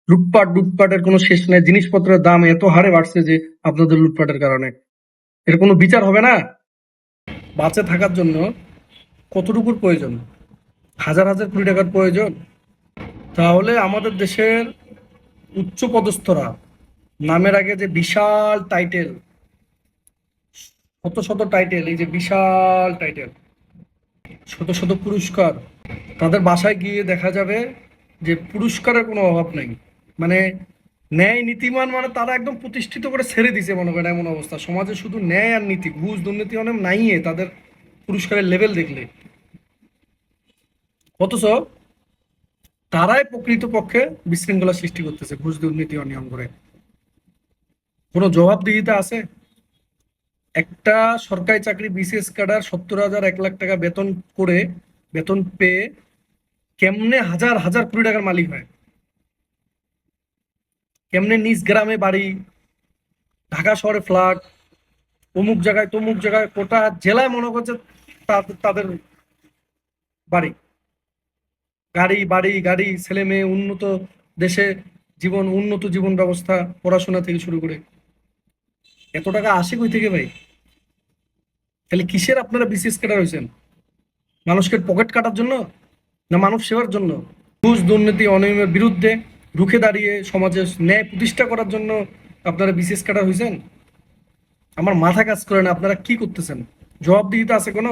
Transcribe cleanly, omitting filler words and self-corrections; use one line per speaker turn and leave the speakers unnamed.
লুটপাটের কোনো শেষ নেই। জিনিসপত্রের দাম এত হারে বাড়ছে যে আপনাদের লুটপাটের কারণে এর কোনো বিচার হবে না? বাঁচে থাকার জন্য কতটুকুর প্রয়োজন? হাজার হাজার কোটি টাকার প্রয়োজন? তাহলে আমাদের দেশের উচ্চ পদস্থরা নামের আগে যে বিশাল টাইটেল, শত শত টাইটেল, এই যে বিশাল টাইটেল, শত শত পুরস্কার, তাদের বাসায় গিয়ে দেখা যাবে যে পুরস্কারের কোনো অভাব নেই। মানে ন্যায় নীতিমান, মানে তারা একদম প্রতিষ্ঠিত করে ছেড়ে দিছে মনে করেন, এমন অবস্থা সমাজে শুধু ন্যায় আর নীতি, ঘুষ দুর্নীতি অনেক নাই তাদের পুরস্কারের লেভেল দেখলে। অথচ তারাই প্রকৃতপক্ষে বিশৃঙ্খলা সৃষ্টি করতেছে ঘুষ দুর্নীতি অনিয়ম করে। কোনো জবাবদিহিতা আছে? একটা সরকারি চাকরি বিসিএস ক্যাডার 70,000 1 লাখ টাকা বেতন করে, বেতন পেয়ে কেমনে হাজার হাজার কোটি টাকার মালিক হয়? কেমনে নিজ গ্রামে বাড়ি, ঢাকা শহরে ফ্ল্যাট, অমুক জায়গায় তমুক জায়গায়, কোটা জেলায় মনে করছে তাদের বাড়ি, গাড়ি বাড়ি গাড়ি, ছেলে মেয়ে, উন্নত দেশে জীবন, উন্নত জীবন ব্যবস্থা, পড়াশোনা থেকে শুরু করে। এত টাকা আসে কই থেকে ভাই? তাহলে কিসের আপনারা বিসিএস ক্যাডার হয়েছেন? মানুষকে পকেট কাটার জন্য, না মানব সেবার জন্য? ঘুষ দুর্নীতি অনিয়মের বিরুদ্ধে রুখে দাঁড়িয়ে সমাজে ন্যায় প্রতিষ্ঠা করার জন্য আপনারা বিসিএস ক্যাডার হয়েছেন? আমার মাথা কাজ করে না, আপনারা কি করতেছেন? জবাবদিহিতা আছে কোনো?